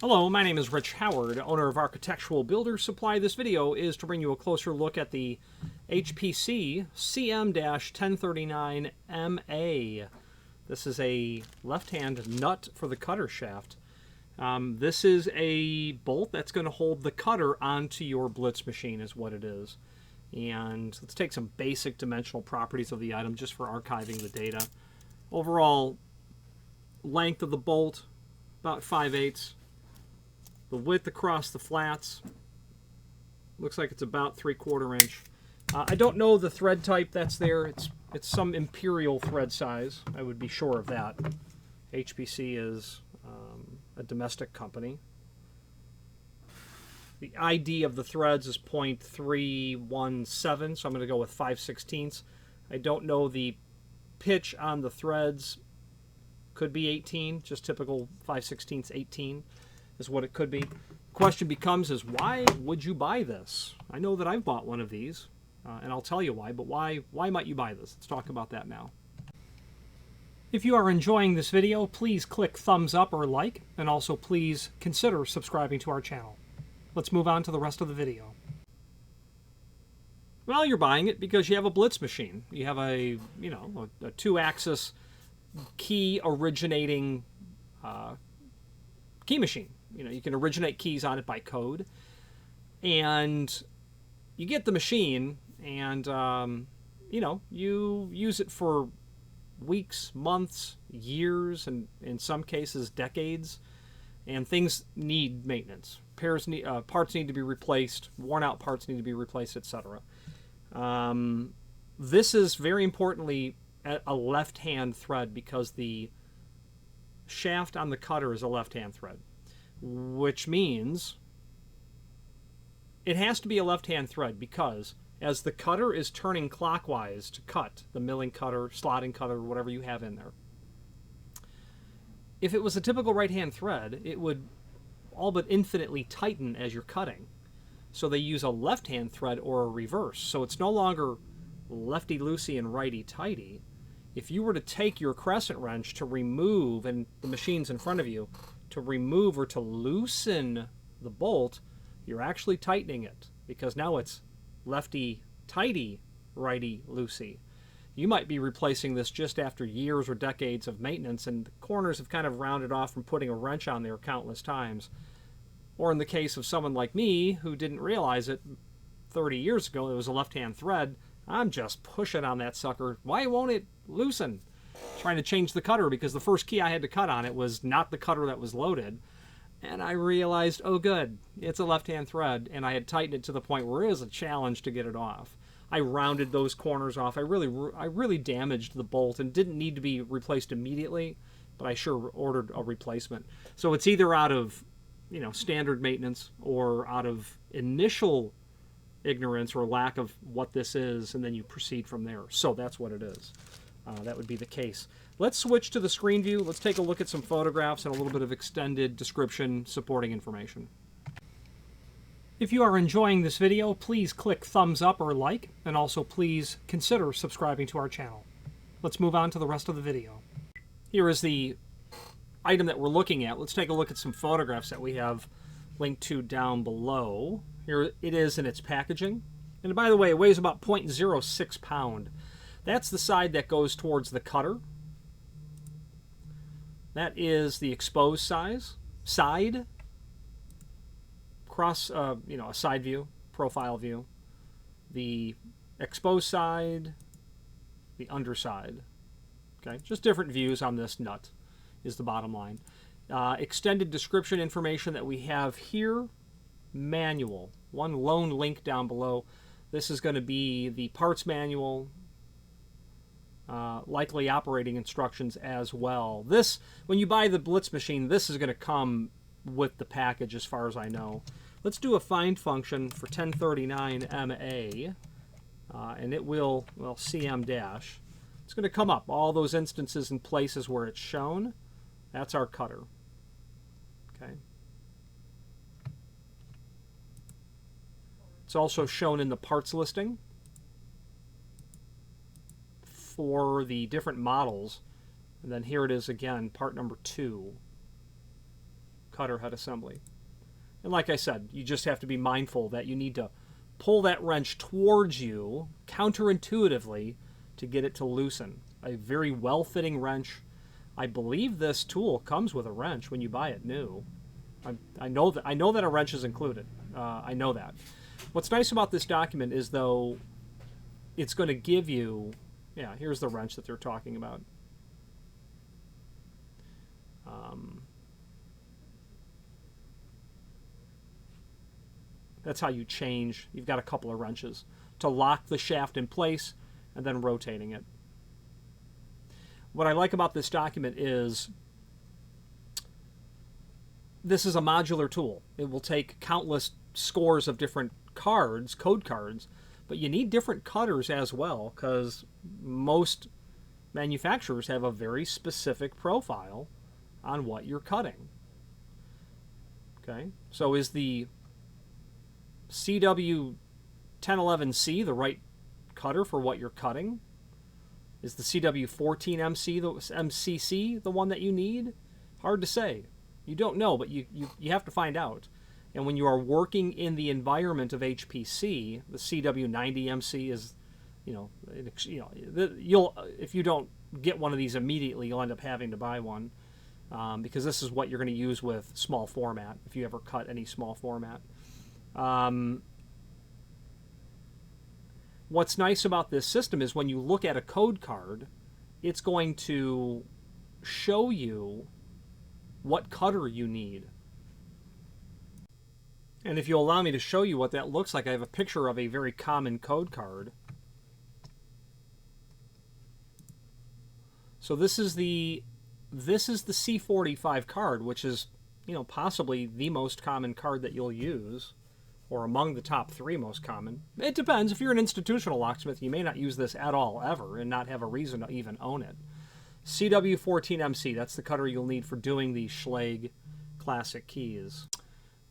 Hello, my name is Rich Howard, owner of Architectural Builders Supply. This video is to bring you a closer look at the HPC CM-1039MA. This is a left-hand nut for the cutter shaft. This is a bolt that's going to hold the cutter onto your Blitz machine is what it is. And let's take some basic dimensional properties of the item just for archiving the data. Overall length of the bolt, about 5/8. The width across the flats looks like it's about 3/4 inch. I don't know the thread type that's there. It's some imperial thread size. I would be sure of that. HPC is a domestic company. The ID of the threads is 0.317, so I'm going to go with 5/16. I don't know the pitch on the threads. Could be 18, just typical 5/16, 18. Is what it could be. Question becomes is why would you buy this? I know that I've bought one of these, and I'll tell you why, but why might you buy this? Let's talk about that now. If you are enjoying this video, please click thumbs up or like, and also please consider subscribing to our channel. Let's move on to the rest of the video. Well, you're buying it because you have a Blitz machine. You have a 2-axis key originating key machine. You can originate keys on it by code, and you get the machine, and you use it for weeks, months, years, and in some cases decades. And things need maintenance. Parts need to be replaced. Worn-out parts need to be replaced, etc. This is very importantly a left-hand thread because the shaft on the cutter is a left-hand thread, which means it has to be a left-hand thread because as the cutter is turning clockwise to cut, the milling cutter, slotting cutter, whatever you have in there, if it was a typical right-hand thread, it would all but infinitely tighten as you're cutting. So they use a left-hand thread or a reverse. So it's no longer lefty-loosey and righty-tighty. If you were to take your crescent wrench to remove, and the machine's in front of you, to remove or to loosen the bolt, you're actually tightening it because now it's lefty-tighty, righty-loosey. You might be replacing this just after years or decades of maintenance, and the corners have kind of rounded off from putting a wrench on there countless times. Or in the case of someone like me who didn't realize it 30 years ago, it was a left-hand thread, I'm just pushing on that sucker. Why won't it loosen? Trying to change the cutter because the first key I had to cut on it was not the cutter that was loaded. And I realized, oh good, it's a left-hand thread, and I had tightened it to the point where it is a challenge to get it off. I rounded those corners off. I really damaged the bolt and didn't need to be replaced immediately, but I sure ordered a replacement. So it's either out of standard maintenance or out of initial ignorance or lack of what this is, and then you proceed from there. So that's what it is. That would be the case. Let's switch to the screen view. Let's take a look at some photographs and a little bit of extended description supporting information. If you are enjoying this video, please click thumbs up or like, and also please consider subscribing to our channel. Let's move on to the rest of the video. Here is the item that we're looking at. Let's take a look at some photographs that we have linked to down below. Here it is in its packaging. And by the way, it weighs about 0.06 pound. That's the side that goes towards the cutter. That is the exposed side. Cross, a side view, profile view. The exposed side, the underside. Okay, just different views on this nut is the bottom line. Extended description information that we have here. Manual. One lone link down below. This is going to be the parts manual. Likely operating instructions as well. This, when you buy the Blitz machine, this is going to come with the package as far as I know. Let's do a find function for 1039MA, and it will, CM dash. It's going to come up, all those instances and places where it's shown. That's our cutter. Okay. It's also shown in the parts listing for the different models. And then here it is again, part number 2. cutter head assembly. And like I said, you just have to be mindful that you need to pull that wrench towards you counterintuitively to get it to loosen. A very well-fitting wrench. I believe this tool comes with a wrench when you buy it new. I know that a wrench is included. I know that. What's nice about this document is, though, it's going to give you, yeah, here's the wrench that they're talking about. That's how you change. You've got a couple of wrenches to lock the shaft in place and then rotating it. What I like about this document is this is a modular tool. It will take countless scores of different cards, code cards, but you need different cutters as well, because most manufacturers have a very specific profile on what you're cutting. Okay, so is the CW1011C the right cutter for what you're cutting? Is the CW14MC, the MCC, the one that you need? Hard to say. You don't know, but you have to find out. And when you are working in the environment of HPC, the CW90MC is, you'll if you don't get one of these immediately, you'll end up having to buy one, because this is what you're going to use with small format if you ever cut any small format. What's nice about this system is when you look at a code card, it's going to show you what cutter you need. And if you'll allow me to show you what that looks like, I have a picture of a very common code card. So this is the C45 card, which is, possibly the most common card that you'll use, or among the top 3 most common. It depends. If you're an institutional locksmith, you may not use this at all, ever, and not have a reason to even own it. CW14MC, that's the cutter you'll need for doing the Schlage classic keys.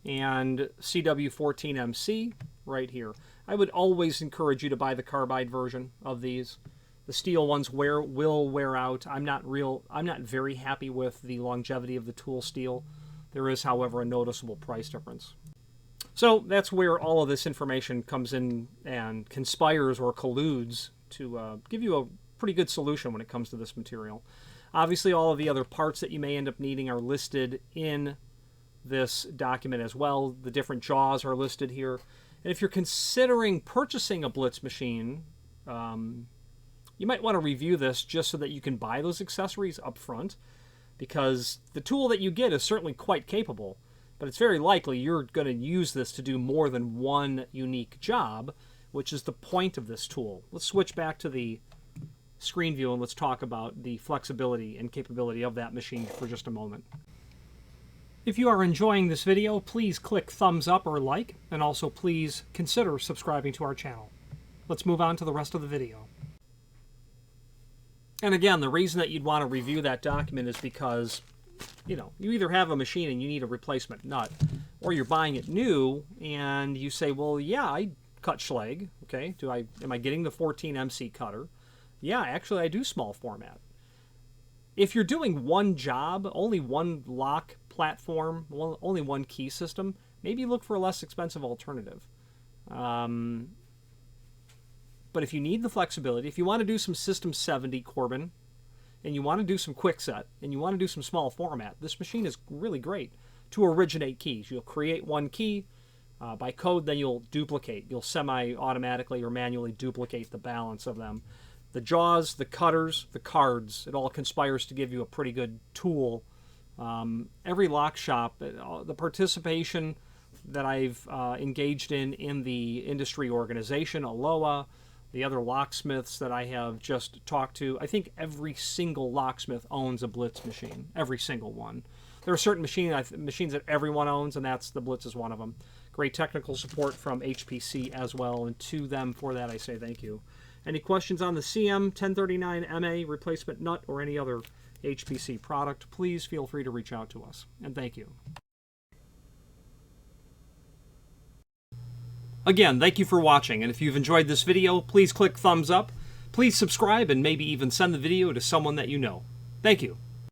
And CW14MC, right here. I would always encourage you to buy the carbide version of these. The steel ones will wear out. I'm not very happy with the longevity of the tool steel. There is, however, a noticeable price difference. So that's where all of this information comes in and conspires or colludes to give you a pretty good solution when it comes to this material. Obviously, all of the other parts that you may end up needing are listed in this document as well. The different jaws are listed here. And if you're considering purchasing a Blitz machine, you might want to review this just so that you can buy those accessories up front, because the tool that you get is certainly quite capable. But it's very likely you're going to use this to do more than one unique job, which is the point of this tool. Let's switch back to the screen view and let's talk about the flexibility and capability of that machine for just a moment. If you are enjoying this video, please click thumbs up or like, and also please consider subscribing to our channel. Let's move on to the rest of the video. And again, the reason that you'd want to review that document is because you either have a machine and you need a replacement nut, or you're buying it new and you say, well, yeah, I cut Schlage. Okay, am I getting the 14MC cutter? Yeah, actually, I do small format. If you're doing one job, only one lock platform, only one key system, maybe look for a less expensive alternative. But if you need the flexibility, if you want to do some System 70 Corbin, and you want to do some quick set, and you want to do some small format, this machine is really great to originate keys. You'll create one key by code, then you'll duplicate. You'll semi-automatically or manually duplicate the balance of them. The jaws, the cutters, the cards, it all conspires to give you a pretty good tool. Every lock shop, the participation that I've engaged in the industry organization, ALOA, the other locksmiths that I have just talked to, I think every single locksmith owns a Blitz machine. Every single one. There are certain machines that everyone owns, and the Blitz is one of them. Great technical support from HPC as well, and to them for that I say thank you. Any questions on the CM 1039MA replacement nut or any other HPC product, please feel free to reach out to us. And thank you. Again, thank you for watching, and if you've enjoyed this video, please click thumbs up, please subscribe, and maybe even send the video to someone that you know. Thank you.